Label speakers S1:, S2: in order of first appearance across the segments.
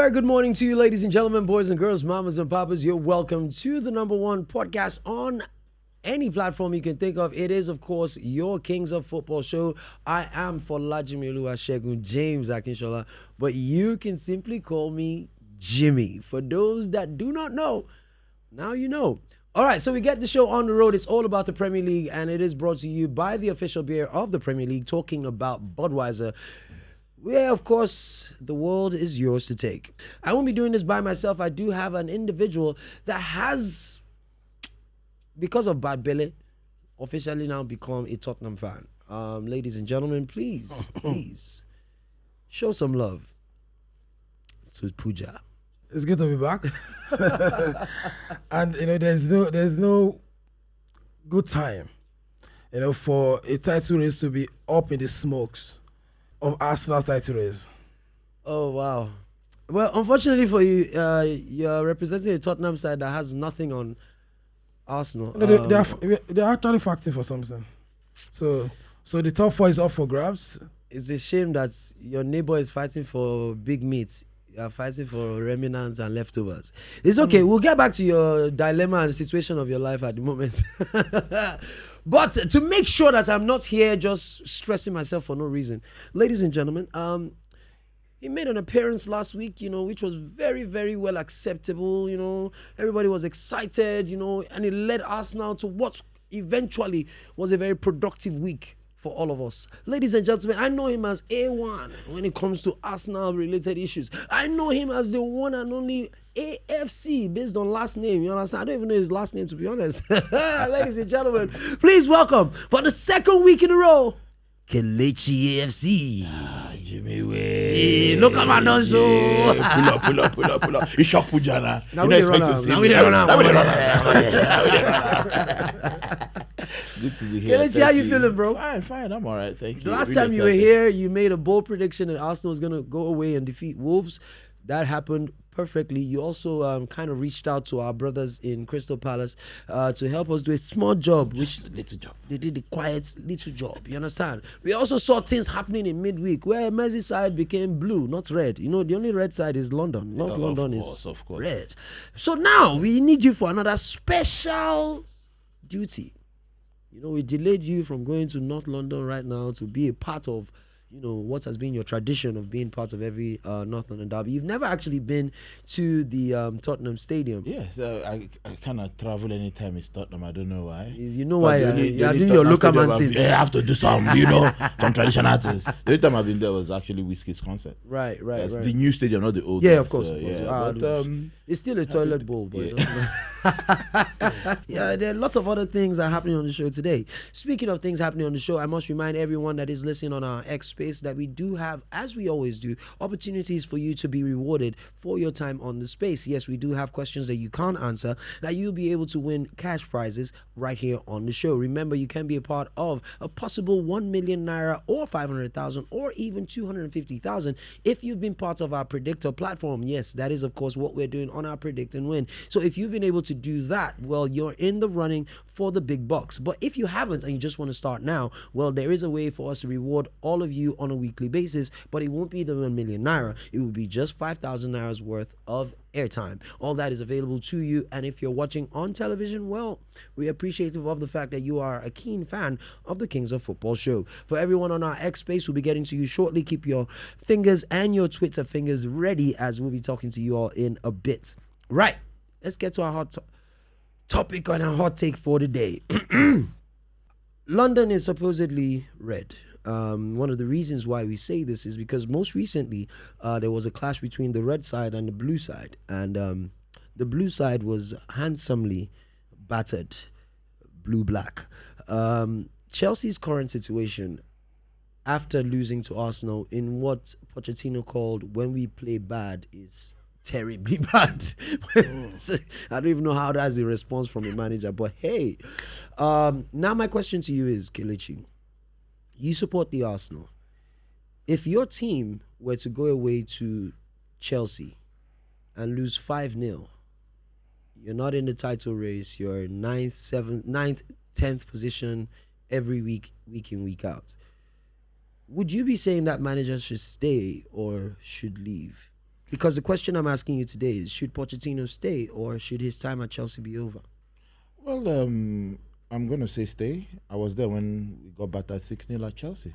S1: very good morning to you, ladies and gentlemen, boys and girls, mamas and papas. You're welcome to the number one podcast on any platform you can think of. It is, of course, your Kings of Football show. I am Folajimi Oluwasegun James Akinshola, but you can simply call me Jimmy. For those that do not know, now you know. All right, so we get the show on the road. It's all about the Premier League, and it is brought to you by the official beer of the Premier League, talking about Budweiser. Where, of course, the world is yours to take. I won't be doing this by myself. I do have an individual that has, because of bad belly, officially now become a Tottenham fan. Ladies and gentlemen, please show some love to Pooja.
S2: It's good to be back. And there's no good time, for a title race to be up in the smokes of Arsenal's title race.
S1: Oh, wow. Well, unfortunately for you, you're representing a Tottenham side that has nothing on Arsenal.
S2: No, they're actually fighting for something. So the top four is up for grabs.
S1: It's a shame that your neighbor is fighting for big meat. You're fighting for remnants and leftovers. It's okay. We'll get back to your dilemma and situation of your life at the moment. But to make sure that I'm not here just stressing myself for no reason, ladies and gentlemen, he made an appearance last week, which was very, very well acceptable. Everybody was excited, and it led Arsenal to what eventually was a very productive week for all of us. Ladies and gentlemen, I know him as A1 when it comes to Arsenal-related issues. I know him as the one and only AFC based on last name. You understand? I don't even know his last name, to be honest. Ladies and gentlemen, please welcome, for the second week in a row, Kelechi AFC.
S3: Jimmy way.
S1: Look at my nose.
S3: Pull up. It's shock Pooja
S1: now. We run out.
S3: Good to be here.
S1: Kelechi, how you feeling, bro?
S3: Fine. I'm all right. Thank you.
S1: The last time you were here, you made a bold prediction that Arsenal was going to go away and defeat Wolves. That happened perfectly. You also kind of reached out to our brothers in Crystal Palace to help us do a small job,
S3: Little job.
S1: They did a quiet little job. You understand? We also saw things happening in midweek where Merseyside became blue, not red. The only red side is London. North London is red. So now we need you for another special duty. We delayed you from going to North London right now to be a part of what has been your tradition of being part of every North London derby. You've never actually been to the Tottenham Stadium.
S3: Yes, I cannot travel anytime it's Tottenham. I don't know why.
S1: You know why? You're doing your local man things.
S3: I have to do some, some traditional things. The only time I've been there was actually Whiskey's concert.
S1: Right.
S3: The new stadium, not the old
S1: one.
S3: Of course.
S1: But it's still a toilet bowl. But yeah, there are lots of other things that are happening on the show today. Speaking of things happening on the show, I must remind everyone that is listening on our X space that we do have, as we always do, opportunities for you to be rewarded for your time on the space. Yes, we do have questions that you can't answer that you'll be able to win cash prizes right here on the show. Remember, you can be a part of a possible 1 million naira or 500,000 or even 250,000 if you've been part of our predictor platform. Yes, that is of course what we're doing on our Predict and Win. So if you've been able to do that, well, you're in the running for the big bucks. But if you haven't and you just want to start now, well, there is a way for us to reward all of you on a weekly basis, but it won't be the 1 million naira. It will be just 5,000 naira's worth of airtime. All that is available to you, and if you're watching on television, well, we're appreciative of the fact that you are a keen fan of the Kings of Football show. For everyone on our X space, we'll be getting to you shortly. Keep your fingers and your Twitter fingers ready, as we'll be talking to you all in a bit. Right, let's get to our hot topic and our hot take for the day. London is supposedly red. One of the reasons why we say this is because most recently there was a clash between the red side and the blue side, and the blue side was handsomely battered blue-black. Chelsea's current situation after losing to Arsenal in what Pochettino called "when we play bad" is terribly bad. I don't even know how that's a response from a manager, but hey, now my question to you is, Kelechi, you support the Arsenal. If your team were to go away to Chelsea and lose 5-0, you're not in the title race, you're 9th, 10th position every week in, week out. Would you be saying that managers should stay or should leave? Because the question I'm asking you today is, should Pochettino stay or should his time at Chelsea be over?
S3: Well, I'm going to say stay. I was there when we got battered 6-0 at Chelsea.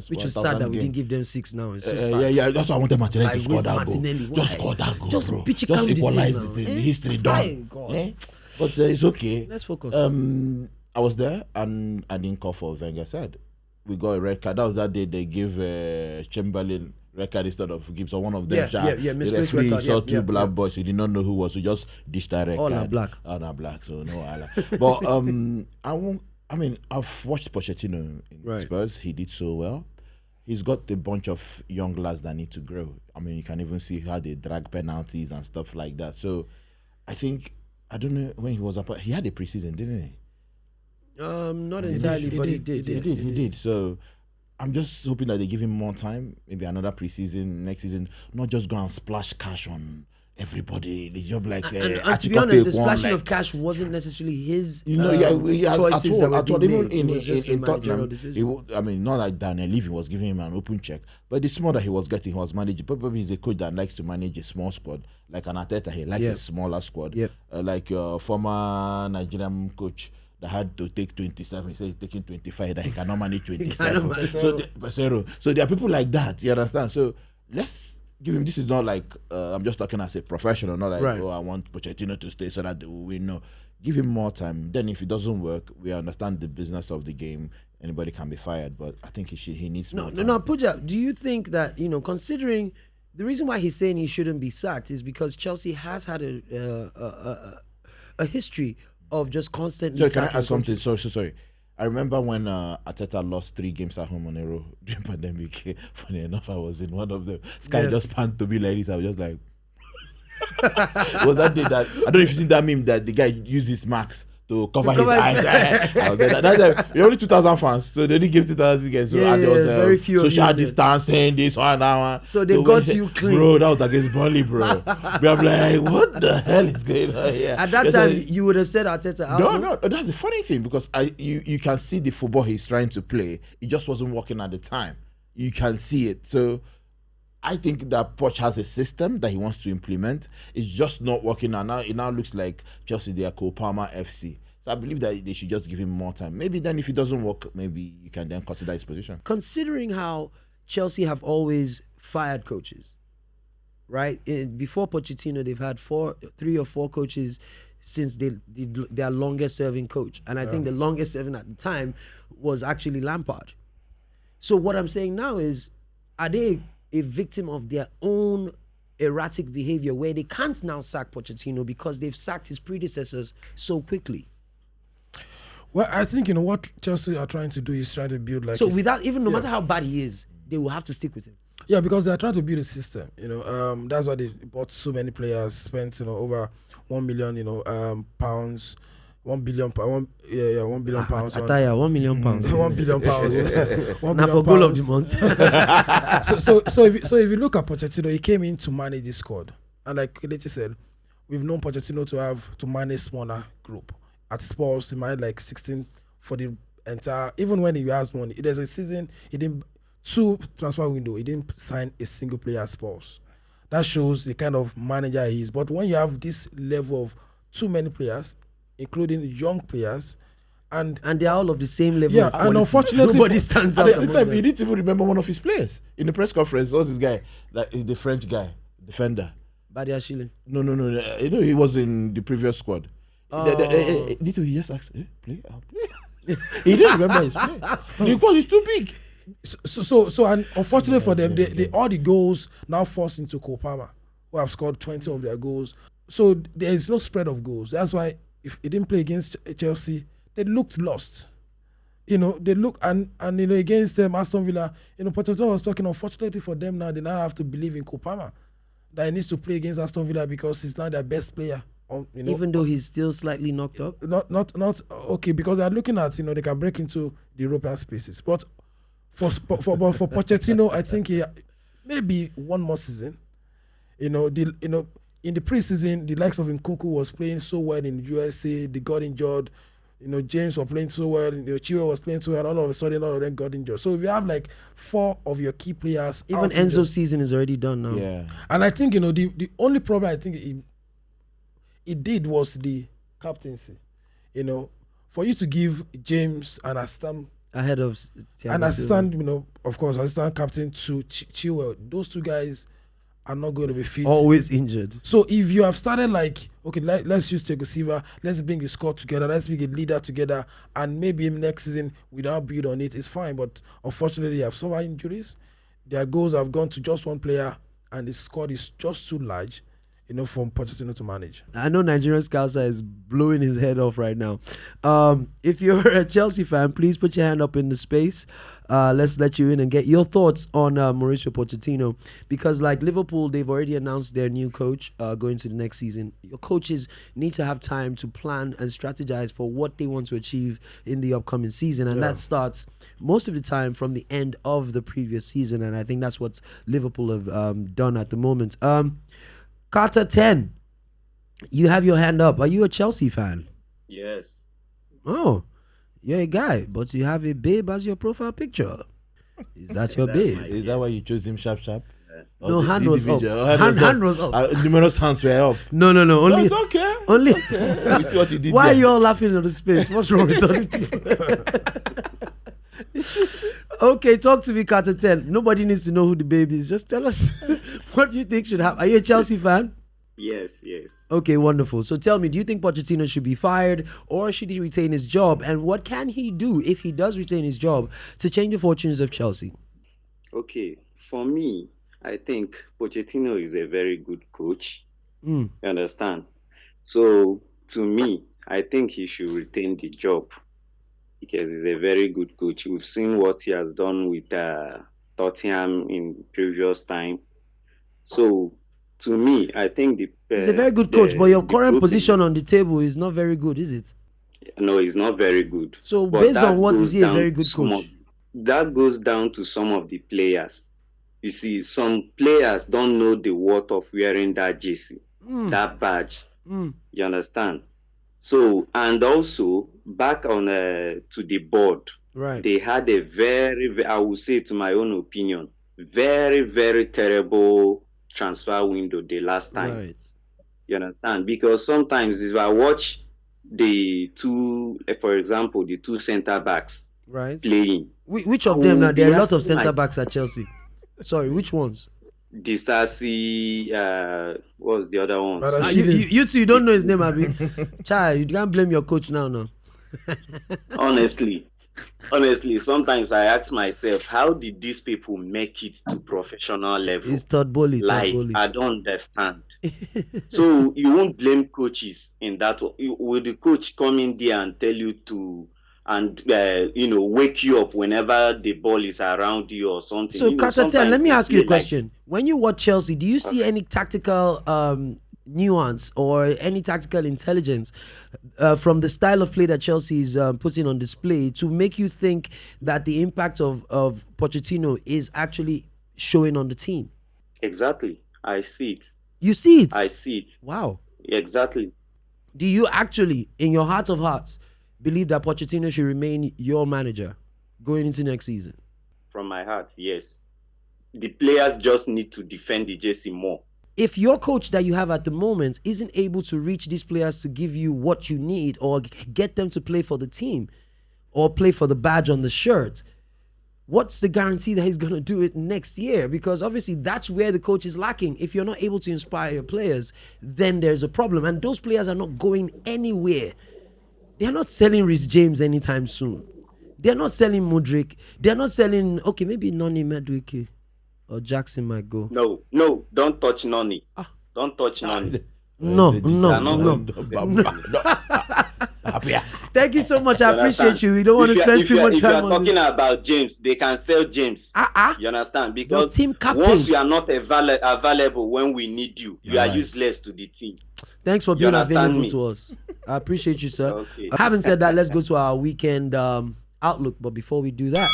S1: Which is sad that we didn't give them 6 now. It's so sad.
S3: Yeah. That's why I wanted Martinelli to
S1: Like,
S3: score
S1: with
S3: that
S1: Martinelli,
S3: goal.
S1: why?
S3: Just score that goal,
S1: Just
S3: bro.
S1: pitch
S3: Just
S1: the team
S3: equalize
S1: now.
S3: the thing.
S1: Eh?
S3: The history
S1: My
S3: done.
S1: God.
S3: Eh? But it's okay.
S1: Let's focus.
S3: I was there and I didn't call for what Wenger said. We got a red card. That was that day they gave Chamberlain red card instead of Gibson. One of them,
S1: Yeah,
S3: the
S1: misplaced
S3: referee
S1: red card.
S3: saw
S1: Yeah,
S3: two black boys. He did not know who was. So just dished that red
S1: All
S3: card.
S1: are black.
S3: All are black. So no, but I've watched Pochettino in Spurs. He did so well. He's got a bunch of young lads that need to grow. I mean, you can even see how they drag penalties and stuff like that. So I think, I don't know when he was up. He had a preseason, didn't he?
S1: Not entirely, but he did.
S3: He did. So I'm just hoping that they give him more time, maybe another preseason, next season, not just go and splash cash on everybody. They just like
S1: and to be honest, the splashing of cash wasn't necessarily his choices that were being
S3: even
S1: made.
S3: in Tottenham,
S1: decision.
S3: not like Daniel Levy was giving him an open check, but the small that he was getting, he was managing. Probably he's a coach that likes to manage a small squad, like an Arteta. He likes a smaller squad, like your former Nigerian coach that had to take 27. He said he's taking 25, that he cannot manage 27. So there are people like that, you understand? So let's give him, this is not like, I'm just talking as a professional, not like, I want Pochettino to stay so that they will win. No, give him more time. Then if it doesn't work, we understand the business of the game. Anybody can be fired, but I think he needs more time.
S1: No, Pooja, do you think that, considering the reason why he's saying he shouldn't be sacked is because Chelsea has had a history of just constantly
S3: So can I add something? Sorry. I remember when Arteta lost 3 games at home on a row during pandemic. Funny enough, I was in one of them. Sky just panned to me like this. I was just like, was that day that, I don't know if you've seen that meme that the guy used his max to cover his eyes. I was there. We're only 2,000 fans, so they didn't give 2,000 tickets. So and there was
S1: very few
S3: social distancing, this one, that one.
S1: So they got you clean.
S3: Bro, that was against Burnley, bro. We are like, what the hell is going on here?
S1: At that time, you would have said Arteta out.
S3: No, that's the funny thing, because you can see the football he's trying to play. It just wasn't working at the time. You can see it. So I think that Poch has a system that he wants to implement. It's just not working now. It now looks like Chelsea, they are Copama FC. So I believe that they should just give him more time. Maybe then if it doesn't work, maybe you can then consider his position.
S1: Considering how Chelsea have always fired coaches, right? Before Pochettino, they've had 3 or 4 coaches since their longest serving coach. And I think the longest serving at the time was actually Lampard. So what I'm saying now is, are they a victim of their own erratic behavior where they can't now sack Pochettino because they've sacked his predecessors so quickly?
S2: Well, I think what Chelsea are trying to do is trying to build like.
S1: So without no matter how bad he is, they will have to stick with him.
S2: Yeah, because they are trying to build a system. That's why they bought so many players, spent over 1 million, pounds. 1 billion pounds. 1 billion pounds.
S1: I tell you, 1 million pounds.
S2: 1 billion pounds.
S1: Now for goal of the month.
S2: so if you look at Pochettino, he came in to manage the squad, and like Kelechi said, we've known Pochettino to manage smaller group. At Spurs, he managed like 16 for the entire. Even when he has money, there's a season he didn't 2 transfer window. He didn't sign a single player at Spurs. That shows the kind of manager he is. But when you have this level of too many players, including young players, and
S1: they're all of the same level.
S2: Yeah, and unfortunately,
S1: nobody stands out.
S3: At the time, you didn't even remember one of his players in the press conference. What's this guy? Like the French guy, defender.
S1: Badia Shilling.
S3: No. He was in the previous squad. He just asked, play? I'll play. He didn't remember his play. The squad is too big.
S2: So and unfortunately for them, they all the goals now forced into Copama, who have scored 20 of their goals. So there is no spread of goals. That's why if he didn't play against Chelsea, they looked lost. They look and against Aston Villa, Pochettino was talking. Unfortunately for them now, they now have to believe in Copama that he needs to play against Aston Villa because he's now their best player.
S1: Even though he's still slightly knocked up.
S2: Not okay, because they're looking at they can break into the European spaces. But for Pochettino, I think he maybe one more season. In the preseason, the likes of Nkunku was playing so well in USA. They got injured. James was playing so well, Chilwell was playing so well, all of a sudden all of them got injured. So if you have like 4 of your key players,
S1: even Enzo's season is already done now.
S3: Yeah.
S2: And I think the only problem I think it did was the captaincy. For you to give James an assistant
S1: ahead of
S2: an assistant, of course, assistant captain to Chilwell, those two guys are not going to be fit.
S1: Always injured.
S2: So if you have started like, okay, let's use Thiago Silva, let's bring the squad together, let's bring a leader together, and maybe next season we don't build on it, it's fine. But unfortunately, they have suffered injuries. Their goals have gone to just one player, and the squad is just too large, for Pochettino to manage.
S1: I know Nigerian Scouser is blowing his head off right now. If you're a Chelsea fan, please put your hand up in the space. Let's let you in and get your thoughts on Mauricio Pochettino, because like Liverpool, they've already announced their new coach going to the next season. Your coaches need to have time to plan and strategize for what they want to achieve in the upcoming season, and that starts most of the time from the end of the previous season, and I think that's what Liverpool have done at the moment. Carter 10, you have your hand up. Are you a Chelsea fan?
S4: Yes.
S1: Oh, you're a guy, but you have a babe as your profile picture. Is that your babe?
S3: Is that why you chose him sharp?
S1: No, hand was up. Hand was up.
S3: Numerous hands were up.
S1: No. Only,
S3: it's okay.
S1: Only.
S3: Okay. We see what you did.
S1: Why
S3: there.
S1: are you all laughing on the space? What's wrong with other people? Okay, talk to me, Carter 10. Nobody needs to know who the baby is. Just tell us what you think should happen. Are you a Chelsea fan?
S4: Yes.
S1: Okay, wonderful. So tell me, do you think Pochettino should be fired or should he retain his job? And what can he do if he does retain his job to change the fortunes of Chelsea?
S4: Okay, for me, I think Pochettino is a very good coach. You understand? So to me, I think he should retain the job because he's a very good coach. We've seen what he has done with Tottenham in previous time. So to me, I think
S1: he's a very good coach, but your current position on the table is not very good, is it?
S4: No, it's not very good.
S1: So based on what is he a very good coach?
S4: That goes down to some of the players. You see, some players don't know the worth of wearing that jersey, that badge. You understand? So, and also back on to the board,
S1: right?
S4: They had a very, I would say, to my own opinion, very, very terrible transfer window the last time.
S1: Right.
S4: You understand? Because sometimes if I watch the two, for example, the two centre backs playing.
S1: Which of them now? There are a lot of centre backs at Chelsea. Sorry, which ones?
S4: Disasi, what was the other one?
S1: You two, you don't know his name, Abi. Child, you can't blame your coach now.
S4: Honestly, sometimes I ask myself, how did these people make it to professional level?
S1: It's Todd Bowley.
S4: I don't understand. So you won't blame coaches in that. Will the coach come in there and tell you to, and wake you up whenever the ball is around you or something?
S1: So Kataten, let me ask you a question. When you watch Chelsea, do you see any tactical nuance or any tactical intelligence from the style of play that Chelsea is putting on display to make you think that the impact of Pochettino is actually showing on the team?
S4: Exactly. I see it.
S1: You see it?
S4: I see it.
S1: Wow.
S4: Exactly.
S1: Do you actually, in your heart of hearts, believe that Pochettino should remain your manager going into next season?
S4: From my heart, yes. The players just need to defend the jersey more.
S1: If your coach that you have at the moment isn't able to reach these players to give you what you need or get them to play for the team or play for the badge on the shirt, what's the guarantee that he's going to do it next year? Because obviously that's where the coach is lacking. If you're not able to inspire your players, then there's a problem. And those players are not going anywhere. They're not selling Reece James anytime soon. They're not selling Mudryk. They're not selling, okay, maybe Noni Madueke or Jackson might go.
S4: No, don't touch Noni. Don't touch Noni.
S1: No. Thank you so much. I appreciate you. We don't want to spend too much time on this.
S4: If you're talking about James, they can sell James. You understand? Because
S1: your team captain,
S4: once you are not available when we need you, you are useless to the team.
S1: Thanks for being available to us. I appreciate you, sir.
S4: Okay.
S1: Having said that, let's go to our weekend outlook. But before we do that,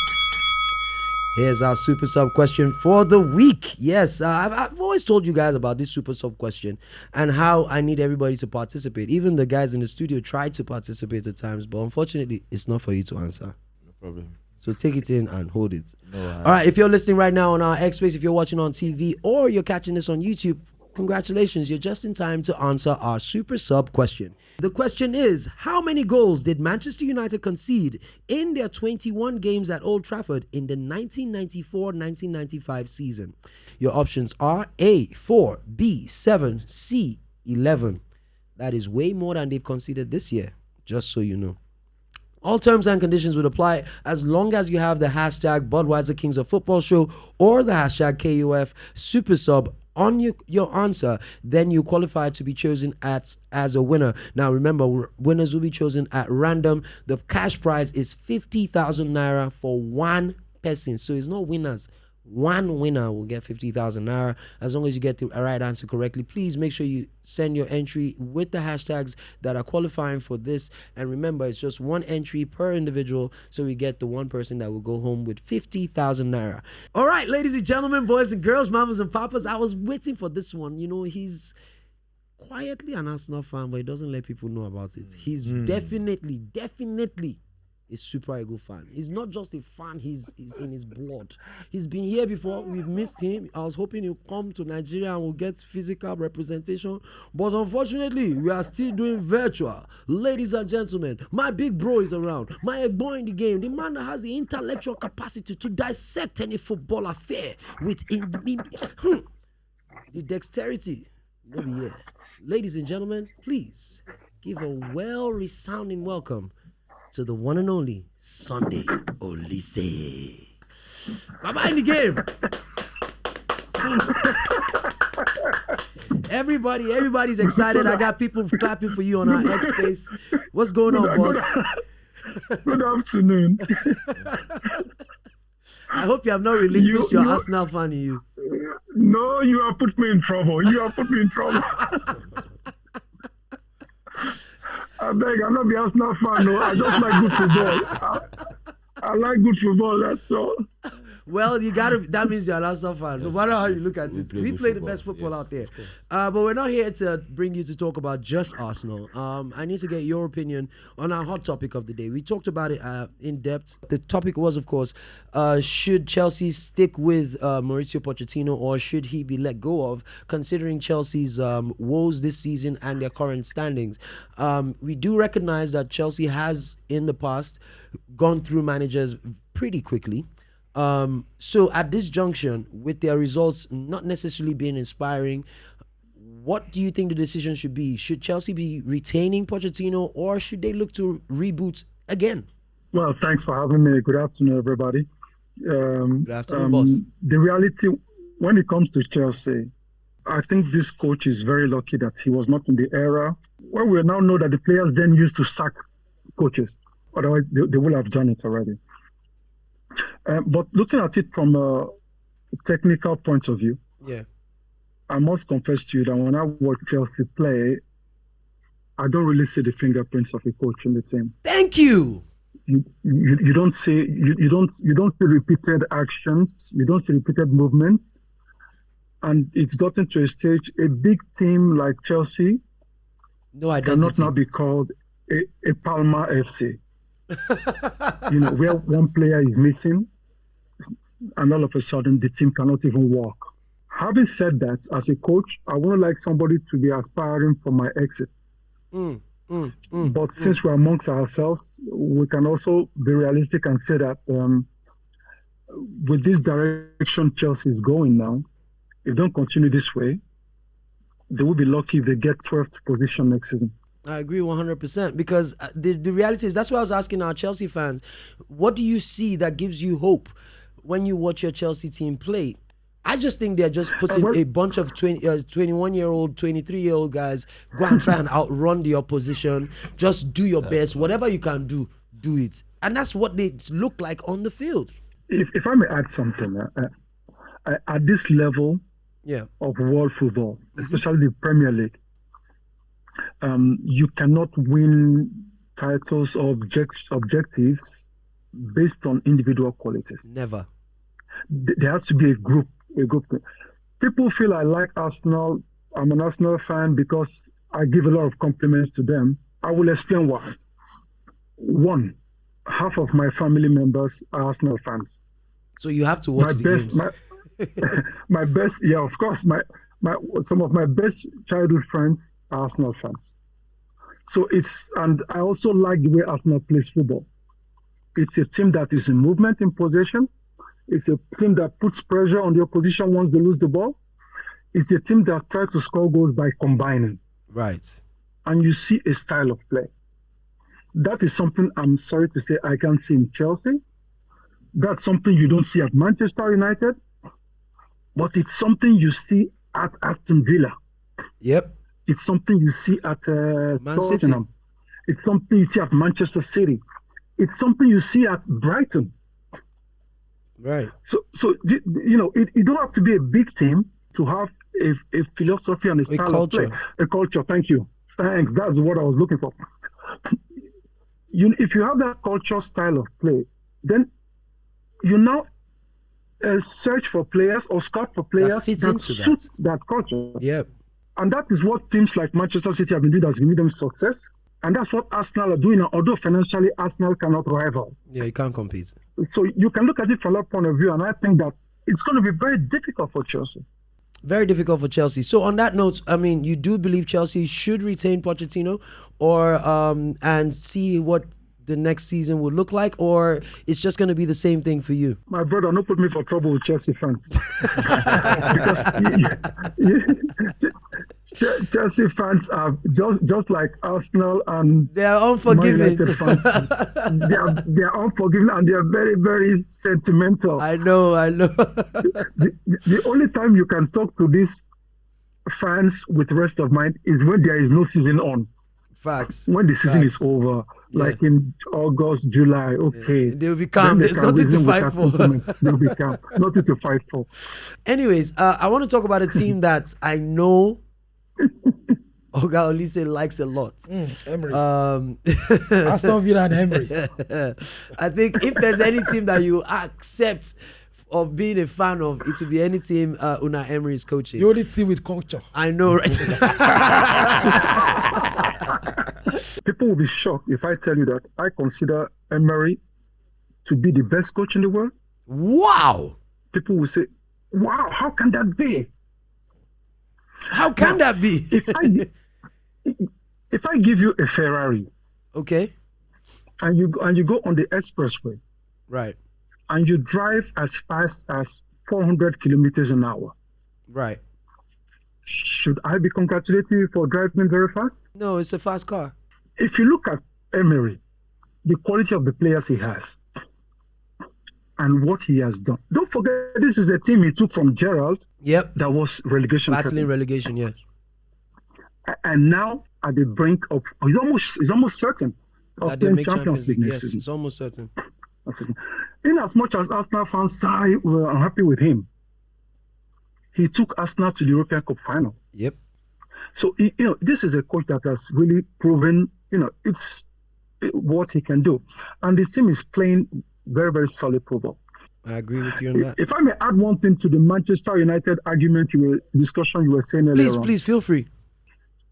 S1: Here's our super sub question for the week. Yes, I've always told you guys about this super sub question and how I need everybody to participate. Even the guys in the studio tried to participate at times, but unfortunately, it's not for you to answer.
S3: No problem.
S1: So take it in and hold it.
S3: No,
S1: All right, if you're listening right now on our X Space, if you're watching on TV or you're catching this on YouTube, congratulations, you're just in time to answer our super sub question. The question is, how many goals did Manchester United concede in their 21 games at Old Trafford in the 1994-1995 season? Your options are A, 4, B, 7, C, 11. That is way more than they've conceded this year, just so you know. All terms and conditions would apply as long as you have the hashtag Budweiser Kings of Football Show or the hashtag KUF Super Sub on your answer, then you qualify to be chosen as a winner. Now remember, winners will be chosen at random. The cash prize is 50,000 naira for one person. So it's not winners. One winner will get 50,000 naira as long as you get the right answer correctly. Please make sure you send your entry with the hashtags that are qualifying for this. And remember, it's just one entry per individual, so we get the one person that will go home with 50,000 naira. All right, ladies and gentlemen, boys and girls, mamas and papas, I was waiting for this one. You know, he's quietly an Arsenal fan, but he doesn't let people know about it. He's definitely a Super Eagles fan. He's not just a fan, he's in his blood. He's been here before. We've missed him. I was hoping he'll come to Nigeria and we'll get physical representation. But unfortunately, we are still doing virtual. Ladies and gentlemen, my big bro is around. My boy in the game. The man that has the intellectual capacity to dissect any football affair with the dexterity. Maybe, yeah. Ladies and gentlemen, please give a well-resounding welcome to the one and only Sunday Oliseh. Bye-bye in the game. Everybody's excited. I got people clapping for you on our X Space. What's going on, boss?
S5: Good afternoon.
S1: I hope you have not relinquished your Arsenal fan in you.
S5: No, you have put me in trouble. I beg, I'm not the Arsenal fan, no. I just like good football. I like good football, that's all.
S1: Well, that means you're an Arsenal fan, no matter how you look at it. We play the best football out there. But we're not here to bring you to talk about just Arsenal. I need to get your opinion on our hot topic of the day. We talked about it in depth. The topic was, of course, should Chelsea stick with Mauricio Pochettino or should he be let go of, considering Chelsea's woes this season and their current standings. We do recognize that Chelsea has, in the past, gone through managers pretty quickly. So at this junction, with their results not necessarily being inspiring, what do you think the decision should be? Should Chelsea be retaining Pochettino or should they look to reboot again?
S5: Well, thanks for having me. Good afternoon, everybody.
S1: Good afternoon, boss.
S5: The reality, when it comes to Chelsea, I think this coach is very lucky that he was not in the era where we now know that the players then used to sack coaches. Otherwise, they would have done it already. But looking at it from a technical point of view, I must confess to you that when I watch Chelsea play, I don't really see the fingerprints of a coach in the team.
S1: Thank you.
S5: You don't see repeated actions, you don't see repeated movements, and it's gotten to a stage. A big team like Chelsea cannot now be called a Palma FC. Where one player is missing and all of a sudden the team cannot even walk. Having said that, as a coach, I wouldn't like somebody to be aspiring for my exit. But since we're amongst ourselves, we can also be realistic and say that with this direction Chelsea is going now, if they don't continue this way, they will be lucky if they get 12th position next season.
S1: I agree 100% because the reality is, that's why I was asking our Chelsea fans, what do you see that gives you hope when you watch your Chelsea team play? I just think they're just putting a bunch of 21-year-old, 23-year-old guys, go and try and outrun the opposition. Just do your best. Whatever you can do, do it. And that's what they look like on the field.
S5: If I may add something, at this level of world football, especially the Premier League, you cannot win titles or objectives based on individual qualities.
S1: Never.
S5: There has to be a group thing. People feel I like Arsenal. I'm an Arsenal fan because I give a lot of compliments to them. I will explain why. One, half of my family members are Arsenal fans.
S1: So you have to watch the games.
S5: My best, yeah, of course. Some of my best childhood friends are Arsenal fans. So and I also like the way Arsenal plays football. It's a team that is in movement, in possession. It's a team that puts pressure on the opposition once they lose the ball. It's a team that tries to score goals by combining.
S1: Right.
S5: And you see a style of play. That is something I'm sorry to say I can't see in Chelsea. That's something you don't see at Manchester United. But it's something you see at Aston Villa.
S1: Yep.
S5: It's something you see at Tottenham. It's something you see at Manchester City. It's something you see at Brighton.
S1: Right.
S5: So you know, it don't have to be a big team to have a philosophy and a style of play. A culture. Thank you. Thanks. That's what I was looking for. If you have that culture style of play, then you now search for players or scout for players that suit that culture.
S1: Yep.
S5: And that is what teams like Manchester City have been doing that's given them success. And that's what Arsenal are doing. Although financially, Arsenal cannot rival.
S1: Yeah, you can't compete.
S5: So you can look at it from that point of view. And I think that it's going to be very difficult for Chelsea.
S1: Very difficult for Chelsea. So on that note, I mean, you do believe Chelsea should retain Pochettino or and see what the next season will look like, or it's just going to be the same thing for you?
S5: My brother, don't put me for trouble with Chelsea fans. Because Chelsea fans are just like Arsenal, and
S1: they are unforgiving.
S5: Fans. they are unforgiving, and they are very, very sentimental.
S1: I know.
S5: The only time you can talk to these fans with rest of mind is when there is no season on.
S1: Facts.
S5: When the season is over, like in August, July, okay.
S1: Yeah. They'll be calm. There's nothing to fight for.
S5: They'll be calm. Nothing to fight for.
S1: Anyways, I want to talk about a team that I know Oga Oliseh likes a lot.
S2: Emery. Aston Villa and Emery.
S1: I think if there's any team that you accept of being a fan of, it would be any team Unai Emery is coaching.
S2: The only team with culture.
S1: I know, right?
S5: People will be shocked if I tell you that I consider Emery to be the best coach in the world.
S1: Wow!
S5: People will say, wow, how can that be?
S1: How can that be?
S5: If I give you a Ferrari,
S1: okay,
S5: and you go on the expressway,
S1: right,
S5: and you drive as fast as 400 kilometers an hour,
S1: right,
S5: should I be congratulating you for driving very fast?
S1: No, it's a fast car.
S5: If you look at Emery, the quality of the players he has, and what he has done. Don't forget, this is a team he took from Gerald.
S1: Yep.
S5: That was relegation.
S1: Battling relegation, yes.
S5: And now at the brink of, he's almost certain of playing Champions League next season.
S1: It's almost certain.
S5: In as much as Arsenal fans were unhappy with him, he took Arsenal to the European Cup final.
S1: Yep.
S5: So this is a coach that has really proven, it's what he can do, and this team is playing very, very solid football.
S1: I agree with you on that.
S5: If I may add one thing to the Manchester United discussion you were saying earlier on.
S1: Please feel free.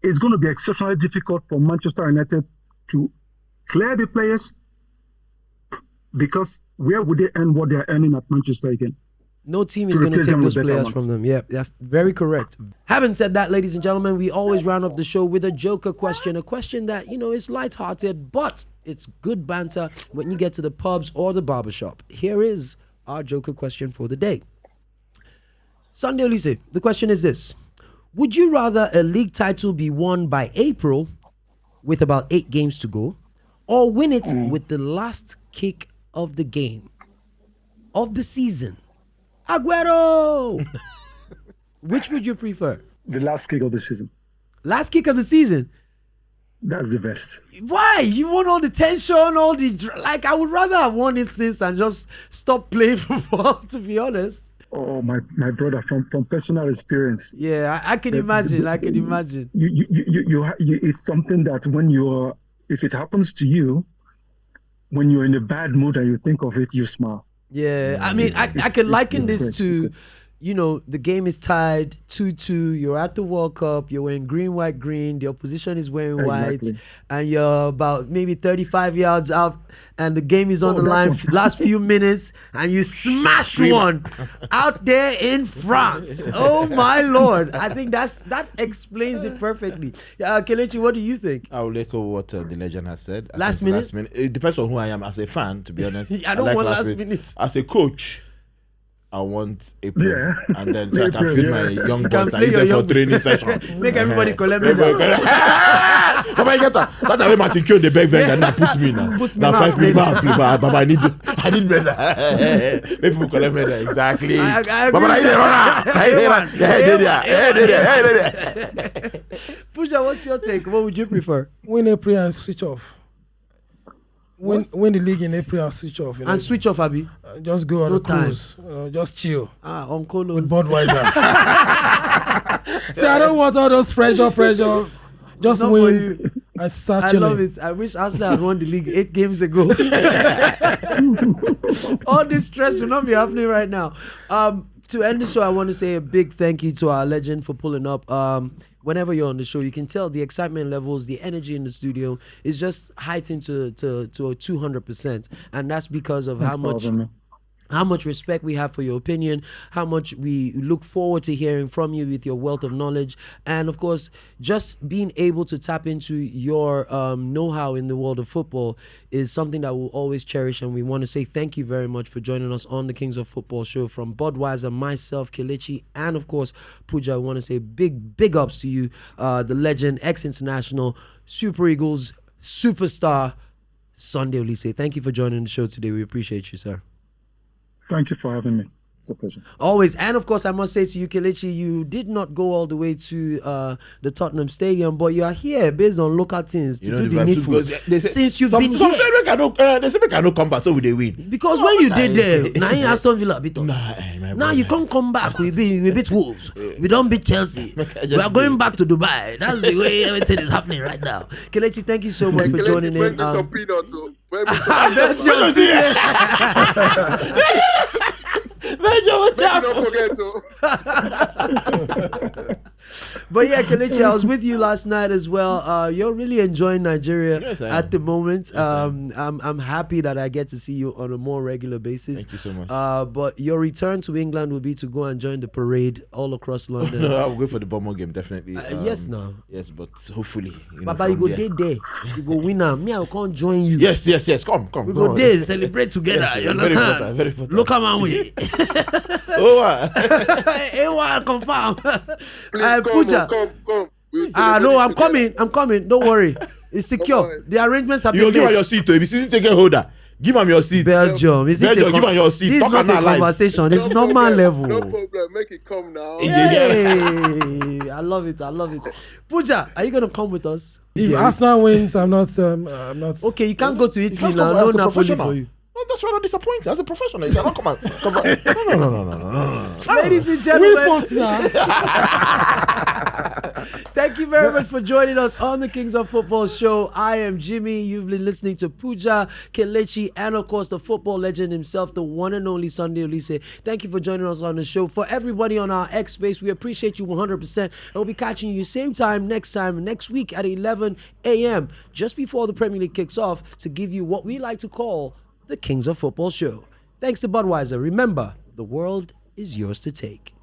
S5: It's going to be exceptionally difficult for Manchester United to clear the players, because where would they earn what they're earning at Manchester again?
S1: No team is going to take those players from them. Yeah, very correct. Having said that, ladies and gentlemen, we always round up the show with a Joker question. A question that, is lighthearted, but it's good banter when you get to the pubs or the barbershop. Here is our Joker question for the day. Sunday Oliseh, the question is this. Would you rather a league title be won by April with about 8 games to go, or win it with the last kick of the game of the season? Aguero! Which would you prefer?
S5: The last kick of the season.
S1: Last kick of the season?
S5: That's the best.
S1: Why? You want all the tension, all the... I would rather have won it since and just stop playing football, to be honest.
S5: Oh, my brother, from personal experience.
S1: Yeah, I can imagine. I can imagine.
S5: It's something that if it happens to you, when you're in a bad mood and you think of it, you smile.
S1: Yeah, I mean, I can liken this to, you know, the game is tied 2-2. You're at the World Cup. You're wearing green, white, green. The opposition is wearing white, and you're about maybe 35 yards out, and the game is on the line. Last few minutes, and you smash one out there in France. Oh my Lord! I think that explains it perfectly. Kelechi, what do you think?
S3: I will echo what the legend has said.
S1: Last minute.
S3: It depends on who I am as a fan. To be honest,
S1: I don't want last minutes.
S3: As a coach, I want April, and then so
S5: April,
S3: I can feed my young boys and use them for training session.
S1: Make everybody collect medal.
S3: How about get that? That's why Martin killed the big vendor and now put me now. Now 5 minutes, Baba, I need medal. People collect medal exactly. Baba, I need a
S1: Pooja, what's your take? What would you prefer?
S2: Win April and switch off. Win the league in April and switch off. You know?
S1: And switch off, Abi.
S2: Just go on
S1: No
S2: a cruise. Just chill.
S1: Uncle
S2: With Budweiser. See, I don't want all those pressure. Just win and start
S1: I
S2: chilling.
S1: love it. I wish Arsenal had won the league 8 games ago. All this stress will not be happening right now. To end the show, I want to say a big thank you to our legend for pulling up. Whenever you're on the show, you can tell the excitement levels, the energy in the studio is just heightened to 200%, and that's because of how much respect we have for your opinion, how much we look forward to hearing from you with your wealth of knowledge, and of course, just being able to tap into your know-how in the world of football is something that we'll always cherish, and we want to say thank you very much for joining us on the Kings of Football show. From Budweiser, myself, Kelechi, and of course, Pooja, I want to say big ups to you, the legend, ex-international, Super Eagles, superstar, Sunday Oliseh. Thank you for joining the show today. We appreciate you, sir.
S5: Thank you for having me. It's a pleasure.
S1: Always. And of course, I must say to you, Kelechi, you did not go all the way to the Tottenham Stadium, but you are here based on local things to do the needful. Since you've been here.
S3: They say we cannot come back, so we they win.
S1: Because when you did there, now in Aston Villa beat us. Now you can't come back. We beat Wolves. We don't beat Chelsea. We are going back to Dubai. That's the way everything is happening right now. Kelechi, thank you so much for joining in. But yeah, Kelechi, I was with you last night as well. You're really enjoying Nigeria at the moment. I'm happy that I get to see you on a more regular basis.
S3: Thank you so much.
S1: But your return to England will be to go and join the parade all across London.
S3: I'll go for the Bournemouth game, definitely.
S1: Yes, now.
S3: Yes, but hopefully.
S1: Baba, you go there. You go win now. Me, I can't join you.
S3: Yes. Come.
S1: We go there, celebrate together.
S3: Yes,
S1: you understand?
S3: Very important.
S1: Look at my way.
S3: Oh,
S1: confirm.
S6: Come.
S1: No, I'm coming. Don't worry. It's secure. The arrangements have been
S3: you give her
S1: made.
S3: your seat to a season ticket holder. Give him your seat.
S1: Belgium. Give
S3: her your seat.
S1: This is not a conversation. It's normal level.
S6: No problem. Make it come now.
S1: Hey, I love it. Pooja, are you gonna come with us?
S2: If Arsenal wins, I'm not.
S1: Okay, you can't go to Italy now. No Napoli for you.
S3: No, that's why I'm disappointed. As a professional, you cannot come on. No.
S1: Ladies and gentlemen,
S2: now.
S1: thank you very much for joining us on the Kings of Football show. I am Jimmy. You've been listening to Pooja, Kelechi, and of course the football legend himself, the one and only Sunday Oliseh. Thank you for joining us on the show. For everybody on our X space, we appreciate you 100%. And we'll be catching you same time next week at 11 a.m. just before the Premier League kicks off to give you what we like to call the Kings of Football show. Thanks to Budweiser. Remember, the world is yours to take.